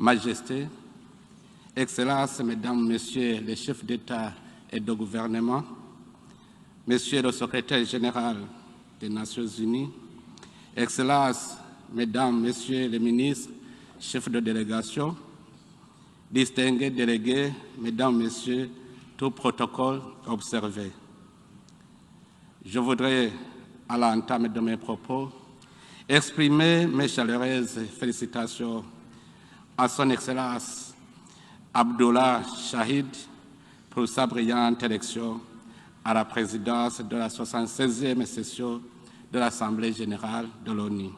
Majesté, Excellences, Mesdames, Messieurs les chefs d'État et de gouvernement, Monsieur le Secrétaire général des Nations Unies, Excellences, Mesdames, Messieurs les ministres, chefs de délégation, distingués délégués, Mesdames, Messieurs, tout protocole observé. Je voudrais, à l'entame de mes propos, exprimer mes chaleureuses félicitations à son Excellence Abdullah Shahid pour sa brillante élection à la présidence de la 76e session de l'Assemblée générale de l'ONU.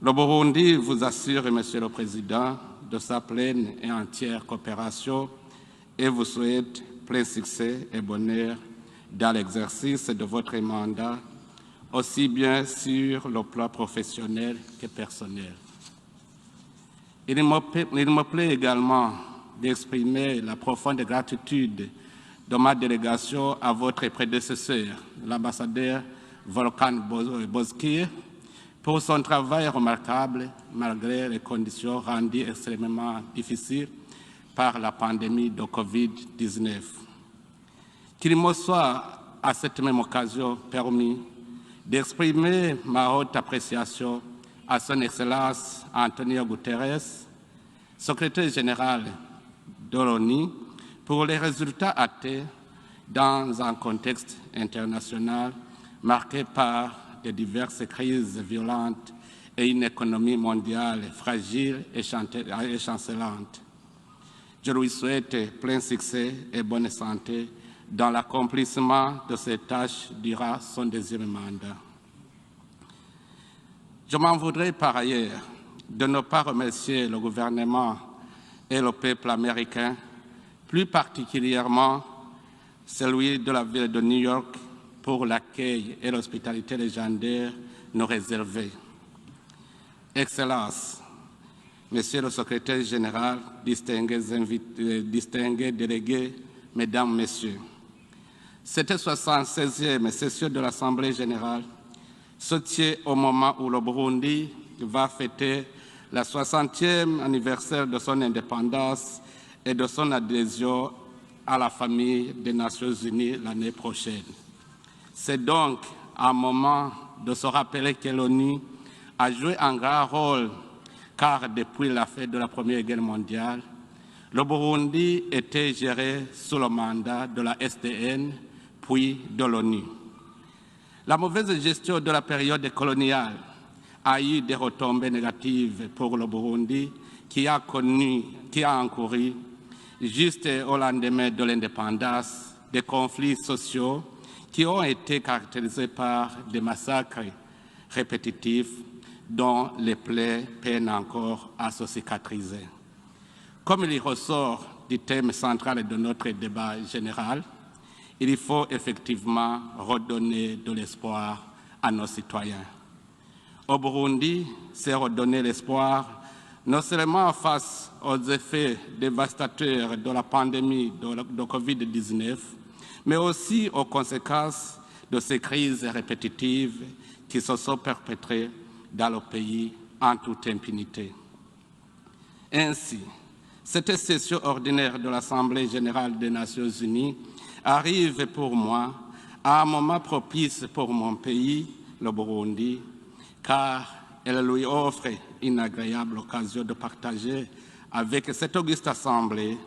Le Burundi vous assure, Monsieur le Président, de sa pleine et entière coopération et vous souhaite plein succès et bonheur dans l'exercice de votre mandat, aussi bien sur le plan professionnel que personnel. Il me plaît également d'exprimer la profonde gratitude de ma délégation à votre prédécesseur, l'ambassadeur Volkan Bozkır, pour son travail remarquable malgré les conditions rendues extrêmement difficiles par la pandémie de Covid-19. Qu'il me soit à cette même occasion permis d'exprimer ma haute appréciation à son Excellence Antonio Guterres, secrétaire général de l'ONU, pour les résultats atteints dans un contexte international marqué par de diverses crises violentes et une économie mondiale fragile et chancelante. Je lui souhaite plein succès et bonne santé dans l'accomplissement de ses tâches durant son deuxième mandat. Je m'en voudrais par ailleurs de ne pas remercier le gouvernement et le peuple américain, plus particulièrement celui de la ville de New York, pour l'accueil et l'hospitalité légendaire nous réservés. Excellences, Monsieur le Secrétaire général, distingués délégués, Mesdames, Messieurs, cette 76e session de l'Assemblée générale se tient au moment où le Burundi va fêter le 60e anniversaire de son indépendance et de son adhésion à la famille des Nations Unies l'année prochaine. C'est donc un moment de se rappeler que l'ONU a joué un grand rôle, car depuis la fin de la Première Guerre mondiale, le Burundi était géré sous le mandat de la SDN, puis de l'ONU. La mauvaise gestion de la période coloniale a eu des retombées négatives pour le Burundi qui a encouru, juste au lendemain de l'indépendance, des conflits sociaux qui ont été caractérisés par des massacres répétitifs dont les plaies peinent encore à se cicatriser. Comme il ressort du thème central de notre débat général, il faut effectivement redonner de l'espoir à nos citoyens. Au Burundi, c'est redonner l'espoir non seulement face aux effets dévastateurs de la pandémie de Covid-19, mais aussi aux conséquences de ces crises répétitives qui se sont perpétrées dans le pays en toute impunité. Ainsi, cette session ordinaire de l'Assemblée générale des Nations unies arrive pour moi à un moment propice pour mon pays, le Burundi, car elle lui offre une agréable occasion de partager avec cette auguste Assemblée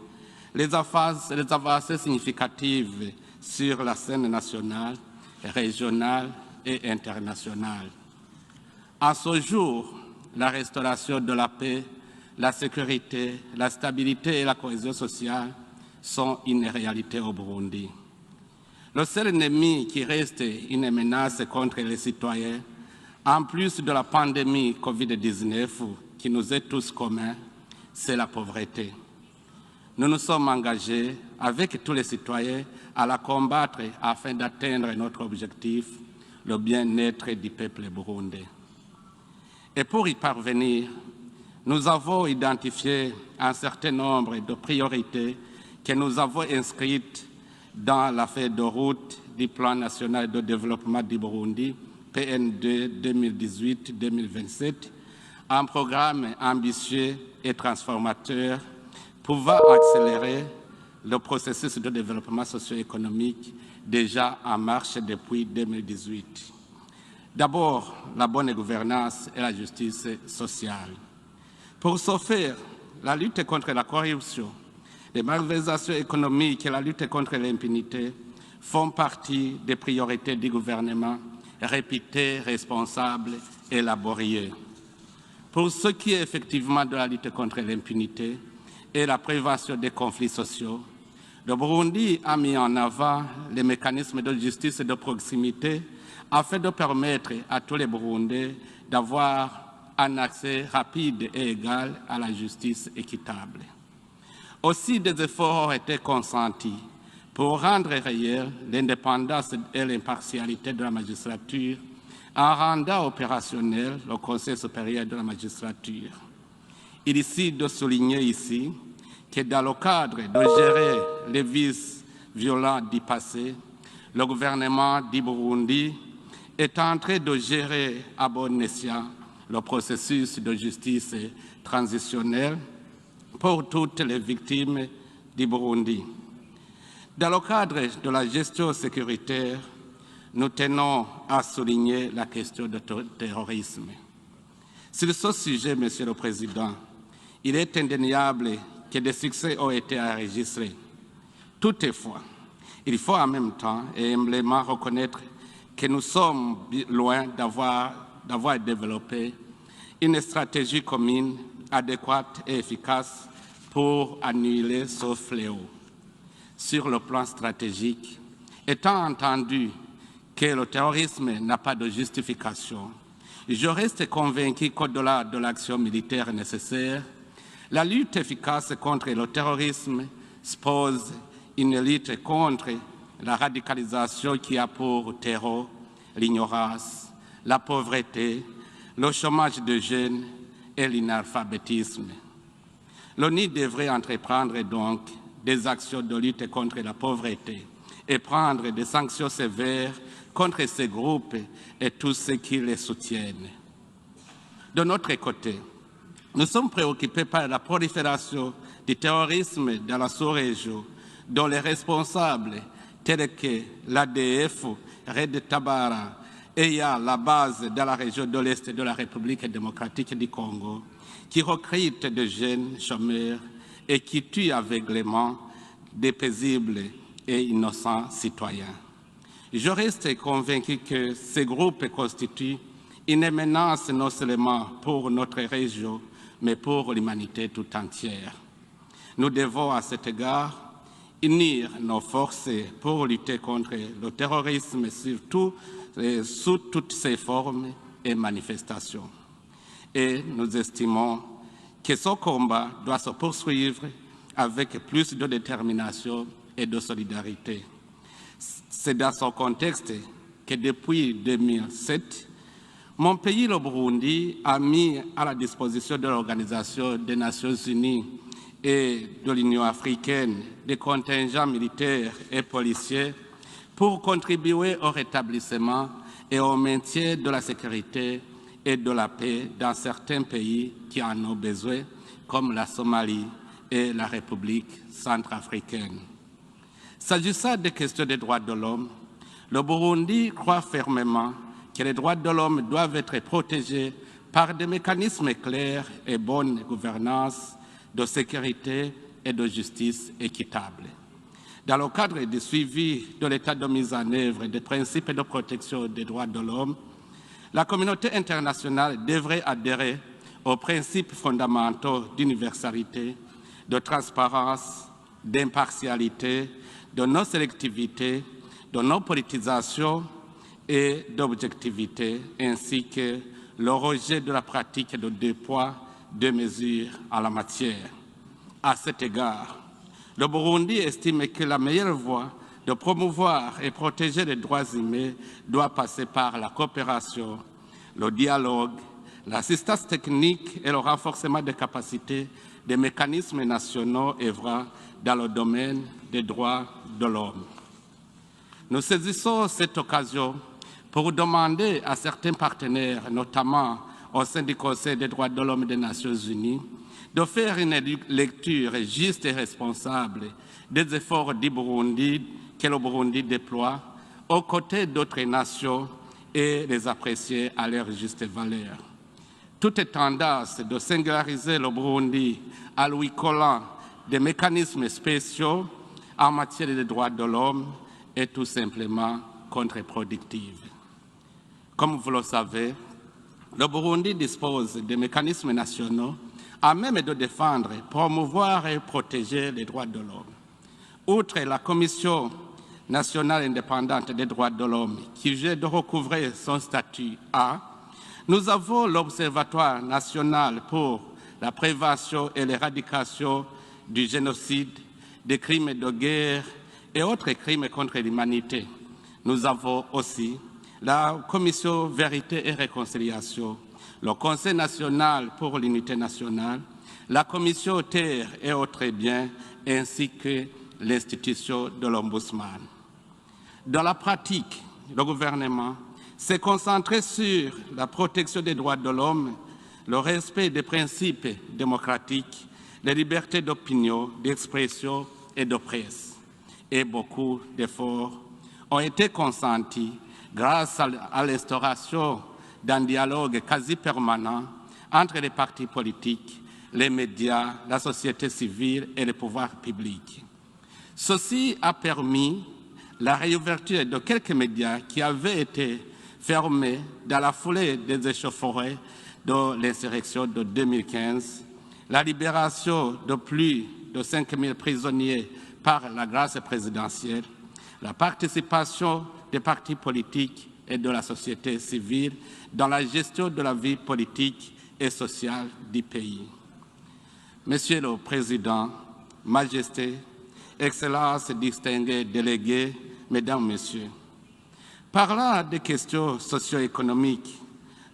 les avancées significatives sur la scène nationale, régionale et internationale. À ce jour, la restauration de la paix, la sécurité, la stabilité et la cohésion sociale sont une réalité au Burundi. Le seul ennemi qui reste une menace contre les citoyens, en plus de la pandémie Covid-19 qui nous est tous commun, c'est la pauvreté. Nous nous sommes engagés avec tous les citoyens à la combattre afin d'atteindre notre objectif, le bien-être du peuple burundais. Et pour y parvenir, nous avons identifié un certain nombre de priorités que nous avons inscrites dans la feuille de route du Plan national de développement du Burundi, PN2 2018-2027, un programme ambitieux et transformateur pouvant accélérer le processus de développement socio-économique déjà en marche depuis 2018. D'abord, la bonne gouvernance et la justice sociale. Pour ce faire, la lutte contre la corruption, les malversations économiques et la lutte contre l'impunité font partie des priorités du gouvernement, réputées, responsables et laborieux. Pour ce qui est effectivement de la lutte contre l'impunité et la prévention des conflits sociaux, le Burundi a mis en avant les mécanismes de justice de proximité afin de permettre à tous les Burundais d'avoir un accès rapide et égal à la justice équitable. Aussi, des efforts ont été consentis pour rendre réelle l'indépendance et l'impartialité de la magistrature en rendant opérationnel le Conseil supérieur de la magistrature. Il est ici de souligner ici que dans le cadre de gérer les vices violents du passé, le gouvernement du Burundi est en train de gérer à bon escient le processus de justice transitionnelle pour toutes les victimes du Burundi. Dans le cadre de la gestion sécuritaire, nous tenons à souligner la question du terrorisme. Sur ce sujet, Monsieur le Président, il est indéniable que des succès ont été enregistrés. Toutefois, il faut en même temps et humblement reconnaître que nous sommes loin d'avoir développé une stratégie commune adéquate et efficace pour annuler ce fléau. Sur le plan stratégique, étant entendu que le terrorisme n'a pas de justification, je reste convaincu qu'au-delà de l'action militaire nécessaire, la lutte efficace contre le terrorisme suppose une lutte contre la radicalisation qui a pour terreau l'ignorance, la pauvreté, le chômage de jeunes et l'inalphabétisme. L'ONU devrait entreprendre donc des actions de lutte contre la pauvreté et prendre des sanctions sévères contre ces groupes et tous ceux qui les soutiennent. De notre côté, nous sommes préoccupés par la prolifération du terrorisme dans la sous-région, dont les responsables tels que l'ADF, Red Tabara, ayant la base dans la région de l'Est de la République démocratique du Congo, qui recrutent de jeunes chômeurs et qui tuent aveuglément des paisibles et innocents citoyens. Je reste convaincu que ces groupes constituent une menace non seulement pour notre région, mais pour l'humanité tout entière. Nous devons à cet égard unir nos forces pour lutter contre le terrorisme sous toutes ses formes et manifestations. Et nous estimons que ce combat doit se poursuivre avec plus de détermination et de solidarité. C'est dans ce contexte que depuis 2007, mon pays, le Burundi, a mis à la disposition de l'Organisation des Nations Unies et de l'Union africaine des contingents militaires et policiers pour contribuer au rétablissement et au maintien de la sécurité et de la paix dans certains pays qui en ont besoin, comme la Somalie et la République centrafricaine. S'agissant des questions des droits de l'homme, le Burundi croit fermement que les droits de l'homme doivent être protégés par des mécanismes clairs et bonne gouvernance, de sécurité et de justice équitable. Dans le cadre du suivi de l'état de mise en œuvre des principes de protection des droits de l'homme, la communauté internationale devrait adhérer aux principes fondamentaux d'universalité, de transparence, d'impartialité, de non-sélectivité, de non-politisation et d'objectivité, ainsi que le rejet de la pratique de deux poids, deux mesures en la matière. À cet égard, le Burundi estime que la meilleure voie de promouvoir et protéger les droits humains doit passer par la coopération, le dialogue, l'assistance technique et le renforcement des capacités des mécanismes nationaux œuvrant dans le domaine des droits de l'homme. Nous saisissons cette occasion pour demander à certains partenaires, notamment au sein du Conseil des droits de l'homme des Nations Unies de faire une lecture juste et responsable des efforts du Burundi que le Burundi déploie aux côtés d'autres nations et les apprécier à leur juste valeur. Toute tendance de singulariser le Burundi à lui collant des mécanismes spéciaux en matière de droits de l'homme est tout simplement contre-productive. Comme vous le savez, le Burundi dispose de mécanismes nationaux à même de défendre, promouvoir et protéger les droits de l'homme. Outre la Commission nationale indépendante des droits de l'homme qui vient de recouvrer son statut A, nous avons l'Observatoire national pour la prévention et l'éradication du génocide, des crimes de guerre et autres crimes contre l'humanité. Nous avons aussi la Commission Vérité et Réconciliation, le Conseil national pour l'unité nationale, la Commission Terre et autres biens, ainsi que l'institution de l'Ombudsman. Dans la pratique, le gouvernement s'est concentré sur la protection des droits de l'homme, le respect des principes démocratiques, les libertés d'opinion, d'expression et de presse. Et beaucoup d'efforts ont été consentis grâce à l'instauration d'un dialogue quasi permanent entre les partis politiques, les médias, la société civile et les pouvoirs publics. Ceci a permis la réouverture de quelques médias qui avaient été fermés dans la foulée des échauffourées de l'insurrection de 2015, la libération de plus de 5 000 prisonniers par la grâce présidentielle, la participation des partis politiques et de la société civile dans la gestion de la vie politique et sociale du pays. Monsieur le Président, Majesté, Excellences, distingués délégués, Mesdames, Messieurs, parlant des questions socio-économiques,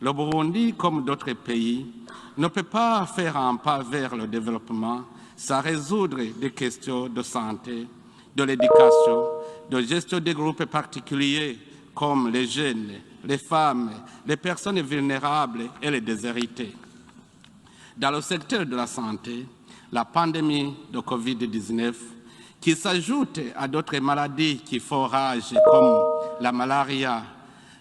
le Burundi, comme d'autres pays, ne peut pas faire un pas vers le développement sans résoudre des questions de santé, de l'éducation, de gestion des groupes particuliers comme les jeunes, les femmes, les personnes vulnérables et les déshérités. Dans le secteur de la santé, la pandémie de Covid-19, qui s'ajoute à d'autres maladies qui font rage comme la malaria,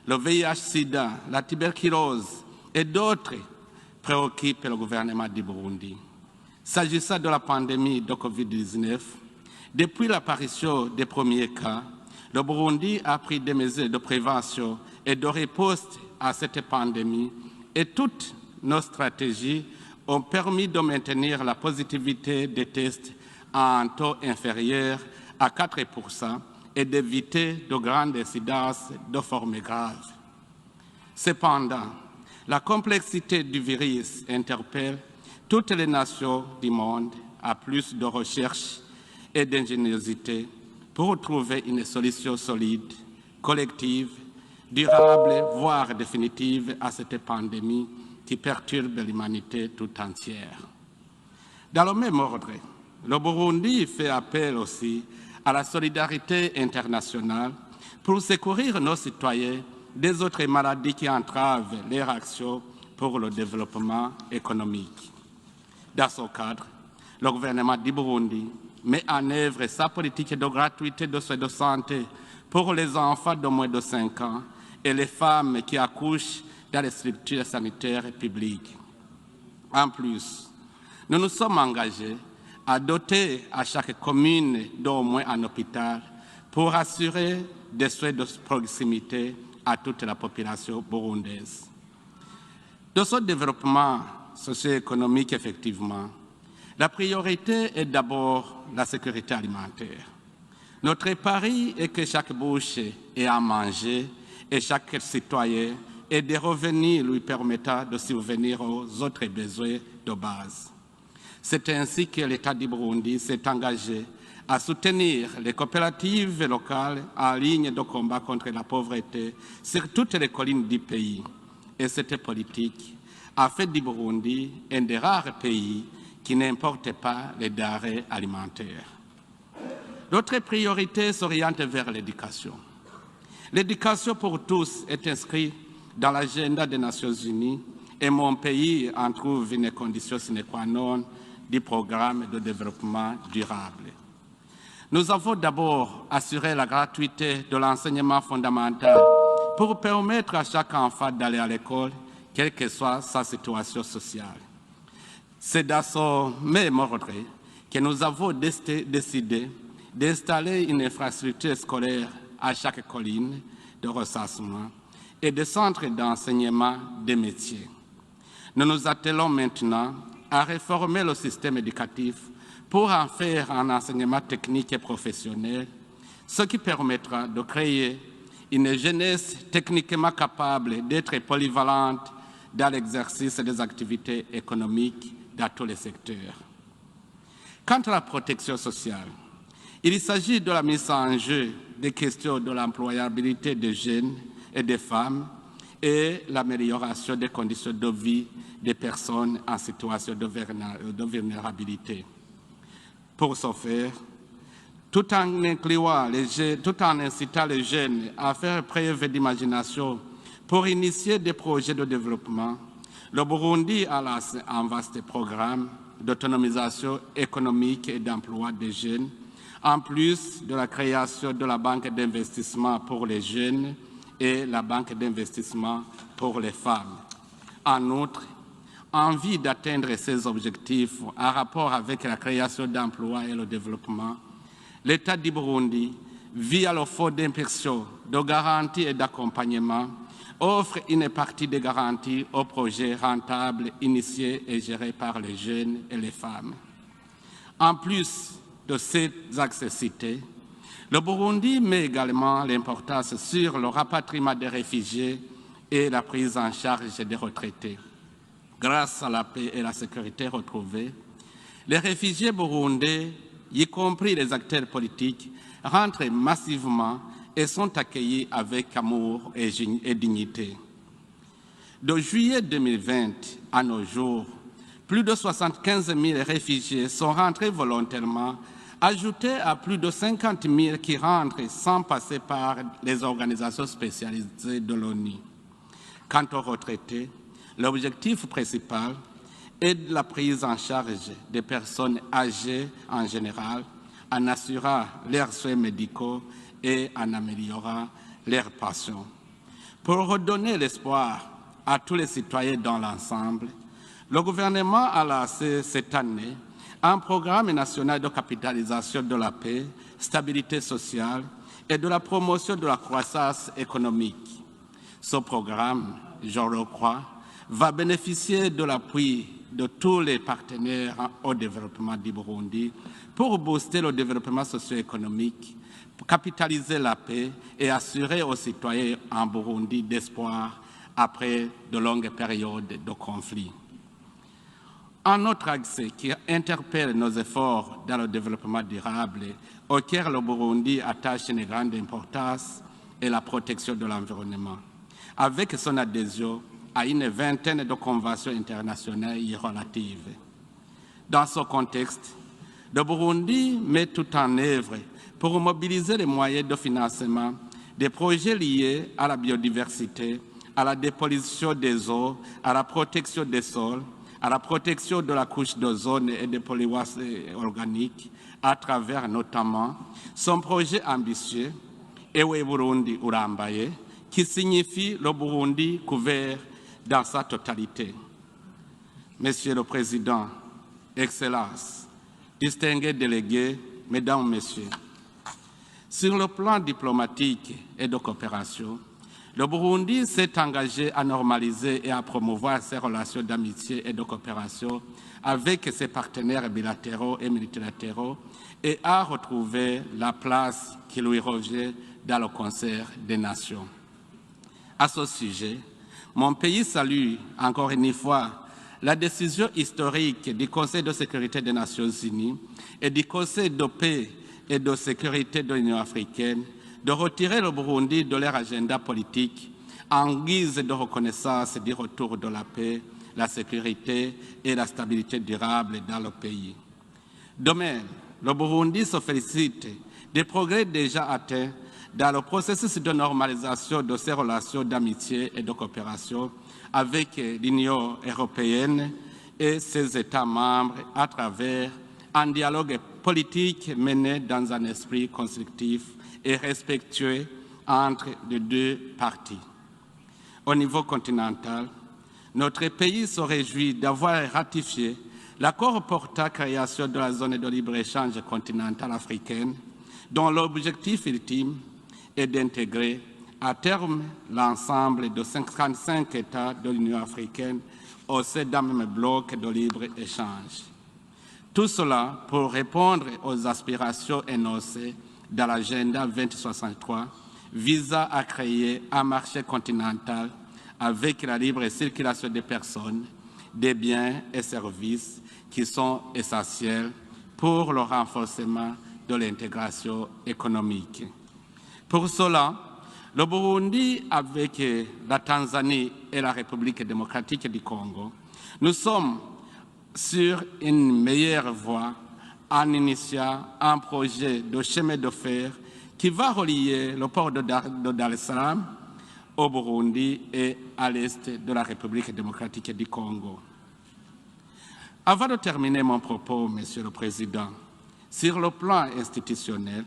le VIH-Sida, la tuberculose et d'autres, préoccupent le gouvernement du Burundi. S'agissant de la pandémie de Covid-19, depuis l'apparition des premiers cas, le Burundi a pris des mesures de prévention et de riposte à cette pandémie et toutes nos stratégies ont permis de maintenir la positivité des tests à un taux inférieur à 4% et d'éviter de grandes incidences de formes graves. Cependant, la complexité du virus interpelle toutes les nations du monde à plus de recherche et d'ingéniosité pour trouver une solution solide, collective, durable, voire définitive à cette pandémie qui perturbe l'humanité tout entière. Dans le même ordre, le Burundi fait appel aussi à la solidarité internationale pour secourir nos citoyens des autres maladies qui entravent leur action pour le développement économique. Dans ce cadre, le gouvernement du Burundi met en œuvre sa politique de gratuité de soins de santé pour les enfants de moins de 5 ans et les femmes qui accouchent dans les structures sanitaires publiques. En plus, nous nous sommes engagés à doter à chaque commune d'au moins un hôpital pour assurer des soins de proximité à toute la population burundaise. De ce développement socio-économique, effectivement, la priorité est d'abord la sécurité alimentaire. Notre pari est que chaque bouche ait à manger et chaque citoyen ait des revenus lui permettant de subvenir aux autres besoins de base. C'est ainsi que l'État du Burundi s'est engagé à soutenir les coopératives locales en ligne de combat contre la pauvreté sur toutes les collines du pays. Et cette politique a fait du Burundi un des rares pays qui n'importe pas les denrées alimentaires. Notre priorité s'oriente vers l'éducation. L'éducation pour tous est inscrite dans l'agenda des Nations Unies et mon pays en trouve une condition sine qua non du programme de développement durable. Nous avons d'abord assuré la gratuité de l'enseignement fondamental pour permettre à chaque enfant d'aller à l'école, quelle que soit sa situation sociale. C'est dans ce même ordre que nous avons décidé d'installer une infrastructure scolaire à chaque colline de recensement et des centres d'enseignement des métiers. Nous nous attelons maintenant à réformer le système éducatif pour en faire un enseignement technique et professionnel, ce qui permettra de créer une jeunesse techniquement capable d'être polyvalente dans l'exercice des activités économiques dans tous les secteurs. Quant à la protection sociale, il s'agit de la mise en jeu des questions de l'employabilité des jeunes et des femmes et l'amélioration des conditions de vie des personnes en situation de vulnérabilité. Pour ce faire, tout en incitant les jeunes à faire preuve d'imagination pour initier des projets de développement, le Burundi a lancé un vaste programme d'autonomisation économique et d'emploi des jeunes, en plus de la création de la banque d'investissement pour les jeunes et la banque d'investissement pour les femmes. En outre, en vue d'atteindre ces objectifs en rapport avec la création d'emplois et le développement, l'État du Burundi, via le Fonds d'impulsion, de garantie et d'accompagnement, offre une partie des garanties aux projets rentables initiés et gérés par les jeunes et les femmes. En plus de ces axes cités, le Burundi met également l'importance sur le rapatriement des réfugiés et la prise en charge des retraités. Grâce à la paix et la sécurité retrouvées, les réfugiés burundais, y compris les acteurs politiques, rentrent massivement et sont accueillis avec amour et dignité. De juillet 2020 à nos jours, plus de 75 000 réfugiés sont rentrés volontairement, ajoutés à plus de 50 000 qui rentrent sans passer par les organisations spécialisées de l'ONU. Quant aux retraités, l'objectif principal est la prise en charge des personnes âgées en général, en assurant leurs soins médicaux et en améliorant leurs pensions. Pour redonner l'espoir à tous les citoyens dans l'ensemble, le gouvernement a lancé cette année un programme national de capitalisation de la paix, stabilité sociale et de la promotion de la croissance économique. Ce programme, je le crois, va bénéficier de l'appui de tous les partenaires au développement du Burundi pour booster le développement socio-économique, capitaliser la paix et assurer aux citoyens en Burundi d'espoir après de longues périodes de conflit. Un autre axe qui interpelle nos efforts dans le développement durable, auquel le Burundi attache une grande importance, est la protection de l'environnement, avec son adhésion à une vingtaine de conventions internationales y relatives. Dans ce contexte, le Burundi met tout en œuvre pour mobiliser les moyens de financement des projets liés à la biodiversité, à la dépollution des eaux, à la protection des sols, à la protection de la couche d'ozone et des polluants organiques, à travers notamment son projet ambitieux Ewe Burundi Urambaye, qui signifie le Burundi couvert dans sa totalité. Monsieur le Président, Excellences, distingués délégués, Mesdames, Messieurs, sur le plan diplomatique et de coopération, le Burundi s'est engagé à normaliser et à promouvoir ses relations d'amitié et de coopération avec ses partenaires bilatéraux et multilatéraux et à retrouver la place qui lui revient dans le concert des nations. À ce sujet, mon pays salue encore une fois la décision historique du Conseil de sécurité des Nations Unies et du Conseil de paix et de sécurité de l'Union africaine de retirer le Burundi de leur agenda politique en guise de reconnaissance du retour de la paix, la sécurité et la stabilité durable dans le pays. De même, le Burundi se félicite des progrès déjà atteints dans le processus de normalisation de ses relations d'amitié et de coopération avec l'Union européenne et ses États membres à travers un dialogue politique mené dans un esprit constructif et respectueux entre les deux parties. Au niveau continental, notre pays se réjouit d'avoir ratifié l'accord portant création de la zone de libre-échange continentale africaine, dont l'objectif ultime est d'intégrer à terme l'ensemble de 55 États de l'Union africaine au sein d'un même bloc de libre-échange. Tout cela pour répondre aux aspirations énoncées dans l'agenda 2063 visant à créer un marché continental avec la libre circulation des personnes, des biens et services qui sont essentiels pour le renforcement de l'intégration économique. Pour cela, le Burundi, avec la Tanzanie et la République démocratique du Congo, nous sommes sur une meilleure voie en initiant un projet de chemin de fer qui va relier le port de Dar es Salaam au Burundi et à l'est de la République démocratique du Congo. Avant de terminer mon propos, Monsieur le Président, sur le plan institutionnel,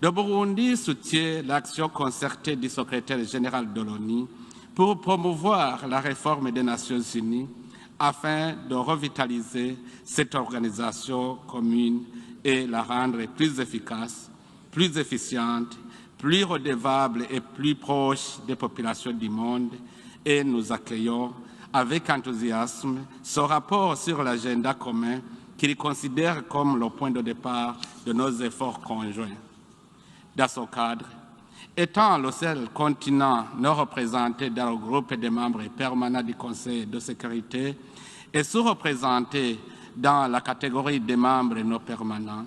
le Burundi soutient l'action concertée du secrétaire général de l'ONU pour promouvoir la réforme des Nations Unies afin de revitaliser cette organisation commune et la rendre plus efficace, plus efficiente, plus redevable et plus proche des populations du monde. Et nous accueillons avec enthousiasme ce rapport sur l'agenda commun qu'il considère comme le point de départ de nos efforts conjoints. Dans ce cadre, étant le seul continent non représenté dans le groupe des membres permanents du Conseil de sécurité et sous-représenté dans la catégorie des membres non permanents,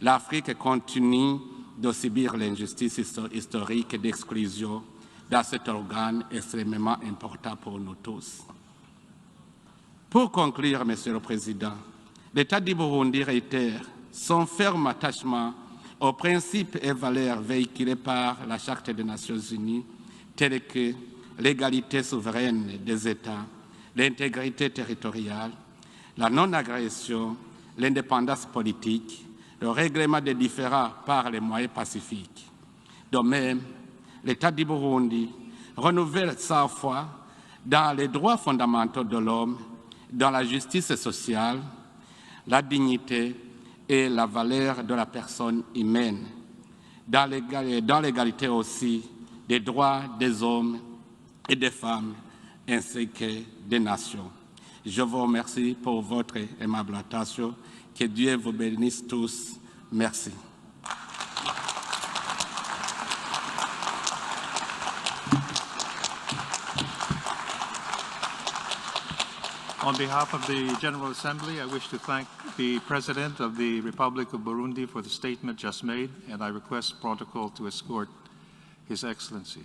l'Afrique continue de subir l'injustice historique d'exclusion dans cet organe extrêmement important pour nous tous. Pour conclure, Monsieur le Président, l'État du Burundi réitère son ferme attachement aux principes et valeurs véhiculés par la Charte des Nations Unies, tels que l'égalité souveraine des États, l'intégrité territoriale, la non-agression, l'indépendance politique, le règlement des différends par les moyens pacifiques. De même, l'État du Burundi renouvelle sa foi dans les droits fondamentaux de l'homme, dans la justice sociale, la dignité et la valeur de la personne humaine, dans l'égalité aussi des droits des hommes et des femmes, ainsi que des nations. Je vous remercie pour votre aimable attention. Que Dieu vous bénisse tous. Merci. On behalf of the General Assembly, I wish to thank the President of the Republic of Burundi for the statement just made, and I request protocol to escort His Excellency.